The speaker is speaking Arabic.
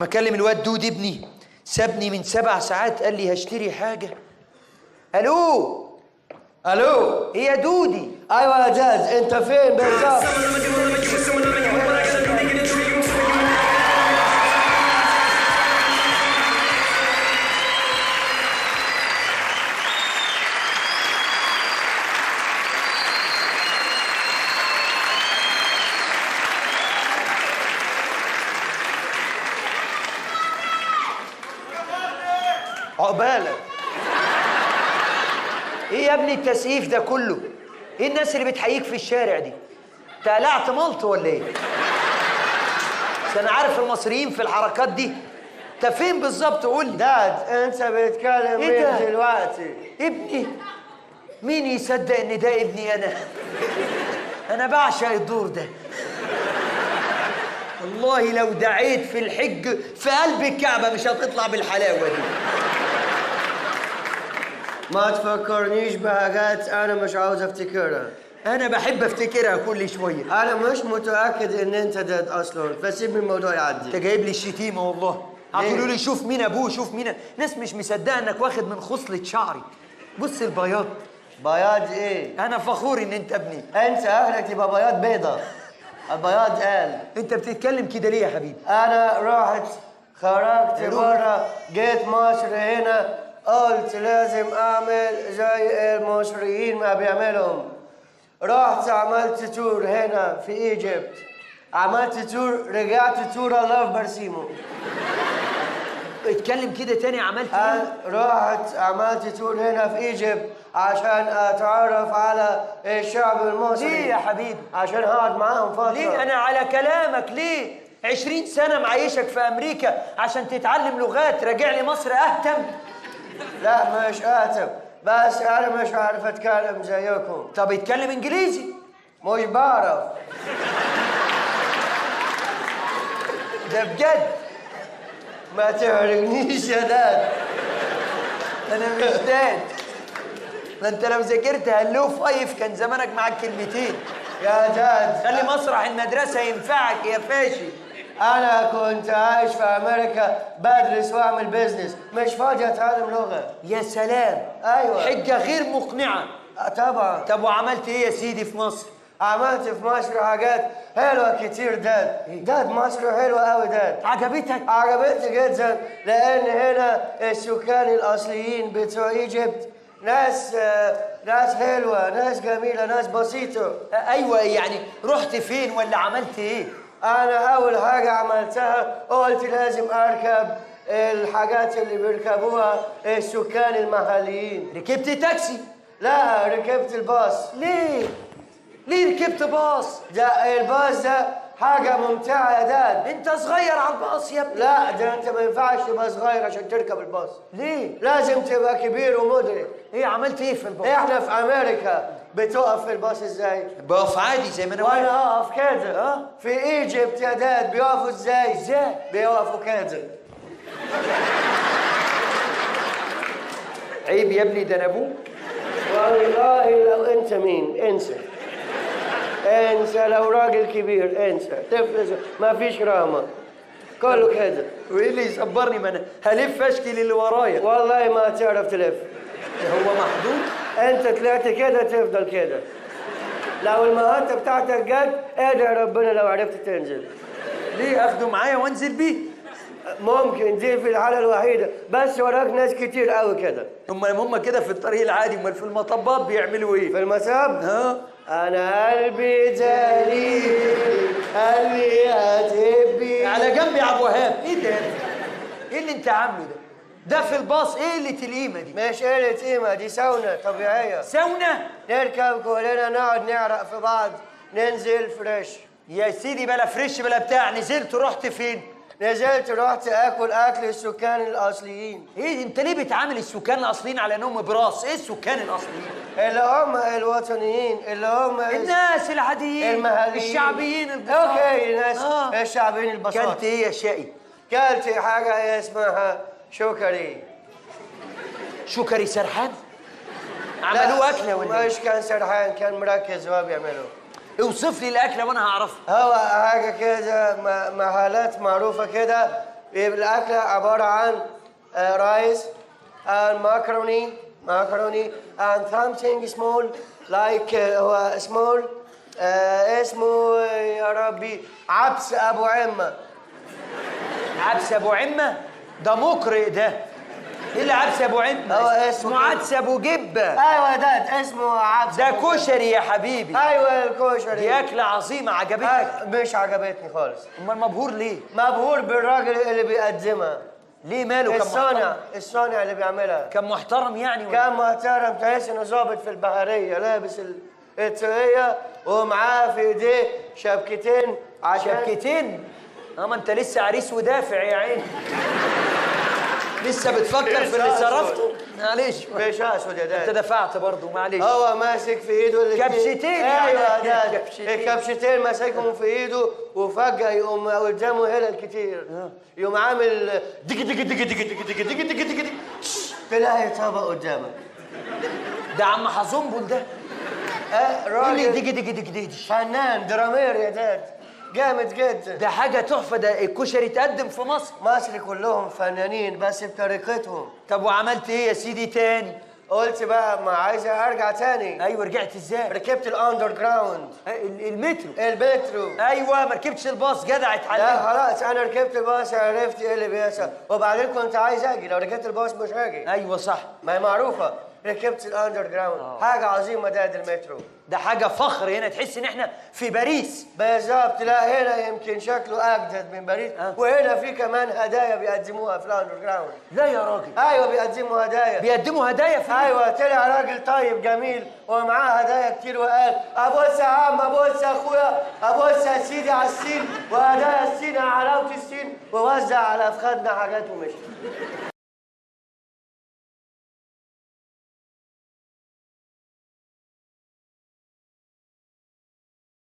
بكلم الواد دود ابني، سابني من 7 ساعات قال لي هشتري حاجة. ألو الو. هي دودي. ايوه يا جاز، انت فين بالظبط؟ عقبالك. ايه يا ابني التسقيف ده كله؟ ايه الناس اللي بتحييك في الشارع دي؟ انت قلعت ملط ولا ايه؟ بس انا عارف المصريين في الحركات دي. انت فين بالظبط قول لي؟ داد انت بتكلم إيه ده؟ مين دلوقتي؟ ابني؟ مين يصدق ان ده ابني انا؟ انا بعشق الدور ده. والله لو دعيت في الحج في قلب الكعبة مش هتطلع بالحلاوة دي. ما تفكرنيش بحاجات انا مش عاوز افتكرها. انا بحب افتكرها كل شوية. انا مش متاكد ان انت داد اصلا، فسيب الموضوع انت يعدي. جايب لي الشتيمة والله. هتقولوا لي شوف مين ابوه شوف مين. ناس مش مصدقة انك واخد من خصلة شعري. بص البياض. بياض ايه؟ انا فخور ان انت ابني. انت اهلك تبقى بياض بيضة. البياض قال. انت بتتكلم كده ليه يا حبيبي؟ انا رحت خرجت بره، جيت مصر هنا، قلت لازم اعمل زي المصريين ما بيعملهم. رحت عملت تور هنا في ايجيبت، عملت تور، رجعت تور الله في برسيمو. اتكلم كده تاني. عملت ايه؟ رحت عملت تور هنا في ايجيبت عشان اتعرف على الشعب المصري. ليه يا حبيبي؟ عشان هقعد معاهم فترة. ليه؟ أنا على كلامك ليه؟ 20 سنة معيشك في أمريكا عشان تتعلم لغات، راجع لي مصر أهتم؟ لا مش آتم، بس أنا مش عارف أتكلم زيكم. طب اتكلم إنجليزي. مش بعرف. ده بجد؟ ما تحرجنيش يا داد. أنا مش داد. ده أنت لو ذاكرت هلو فايف كان زمانك معاك كلمتين. يا داد خلي مسرح المدرسة ينفعك يا فاشل. أنا كنت عايش في أمريكا بدرس وأعمل بيزنس، مش فاضي أتعلم لغة. يا سلام. أيوة. حجة غير مقنعة. طبعا. طب وعملت إيه يا سيدي في مصر؟ عملت في مصر حاجات حلوة كتير داد. داد مصر حلوة أوي داد. عجبتك؟ عجبتني جدا، لأن هنا السكان الأصليين بتوع إيجيبت ناس حلوة، ناس جميلة، ناس بسيطة. أيوة يعني رحت فين ولا عملت إيه؟ أنا أول حاجة عملتها قلت لازم أركب الحاجات اللي بيركبوها السكان المحليين. ركبت تاكسي؟ لا ركبت الباص. ليه؟ ليه ركبت باص؟ ده الباص ده حاجة ممتعة يا داد. انت صغير على الباص يا ابني. لا ده انت ما ينفعش تبقى صغير عشان تركب الباص. ليه؟ لازم تبقى كبير ومدرك. ايه عملت ايه في الباص؟ احنا في امريكا بتقف في الباص ازاي؟ بقف عادي زي ما انا واقف. وانا اقف كده. في ايجيبت يا داد بيقفوا ازاي؟ ازاي؟ بيقفوا كده. عيب يا ابني ده انا ابوك. والله لو انت مين انسى. انسى لو راجل كبير انسى، طفل ما فيش رحمه، كله كده. وايه اللي يصبرني؟ ما انا هلف اشكي اللي ورايا. والله ما تعرف تلف. هو محدود؟ انت طلعت كده تفضل كده. لو المهارة بتاعتك جت ادعي ربنا لو عرفت تنزل. ليه اخده معايا وانزل بيه؟ ممكن دي في الحالة الوحيدة، بس وراك ناس كتير قوي كده. هم كده في الطريق العادي، امال في المطبات بيعملوا ايه؟ في المساب؟ ها؟ انا قلبي دليل، قلبي هتبي. على جنب يا ابو وهاب. ايه ده؟ ايه اللي انت عامله ده؟ ده في الباص ايه اللي القيمه دي؟ مش قلة قيمة، دي ساونا طبيعية. ساونا؟ نركب كلنا نقعد نعرق في بعض، ننزل فريش. يا سيدي بلا فريش بلا بتاع. نزلت رحت فين؟ نزلت رحت اكل اكل السكان الاصليين. ايه انت ليه بتعامل السكان الاصليين على انهم براس؟ ايه السكان الاصليين؟ اللي هم الوطنيين، اللي هم الناس العاديين المهاليين الشعبيين البساط. اوكي الناس الشعبيين البساط. كلت ايه يا شقي؟ كلت حاجة اسمها شكري. شكري سرحان؟ عملوه اكله ولا مش كان سرحان، كان مركز وهو بيعمله. اوصف لي الاكله وانا هعرفها. هو حاجة كده محلات معروفة كده يبقى الأكلة عبارة عن رايس and macaroni and something small like هو small اسمه يا ربي عبس أبو عمة. عدس ابو عمه؟ ده مقرئ ده. ايه اللي عدس ابو عمه؟ هو اسمه عدس ابو جبه. أيوة ده اسمه عبس ده أبو كشري يا حبيبي. ايوه الكشري. دي اكله عظيمه عجبتك؟ مش عجبتني خالص. امال مبهور ليه؟ مبهور بالراجل اللي بيقدمها. ليه ماله؟ كان محترم؟ الصانع اللي بيعملها كان محترم يعني ولا؟ كان محترم، تحس انه ظابط في البحريه، لابس الطاقية ومعاه في ايديه شبكتين عشان شبكتين؟ ما انت لسه عريس ودافع يا عيني. لسه بتفكر في اللي صرفته؟ معلش مش اسود يا انت داد. دفعت برضه معلش. هو ماسك في ايده كبشتين يعني. ايوه يا داد. كبشتين. الكبشتين ماسكهم في ايده وفجأة يقوم قدامه هلال كتير. يقوم عامل ديك ديك ديك ديك ديك ديك ديك ديك ديك ديك تلاقي طبق قدامك. ده عم حزنبل ده. ايه اللي راجل ديجي ديجي ديجي ديجي؟ فنان درامير يا داد، جامد جدا. ده حاجة تحفة. ده الكشري اتقدم في مصر. مصر كلهم فنانين بس بطريقتهم. طب وعملت ايه يا سيدي تاني؟ قلت بقى ما عايز ارجع تاني. ايوه رجعت ازاي؟ ركبت الاندر جراوند. المترو. المترو. ايوه ما ركبتش الباص جدع لا اتعلمت. خلاص انا ركبت الباص، عرفت ايه اللي بيحصل، وبعدين كنت عايز اجي، لو ركبت الباص مش هاجي. ايوه صح. ما هي معروفه. ركبت الاندر جراوند. حاجه عظيمه ده المترو. ده حاجة فخر هنا، تحس ان احنا في باريس. بالظبط. لا هنا يمكن شكله اجدد من باريس. وهنا في كمان هدايا بيقدموها في الاندر جراوند. لا يا راجل. ايوه بيقدموا هدايا. بيقدموا هدايا في ايوه طلع راجل طيب جميل ومعاه هدايا كتير وقال ابص يا عم، ابص يا اخويا، ابص يا سيدي على السين وهدايا السين على حلاوه السين، ووزع على افخاذنا حاجات ومشي.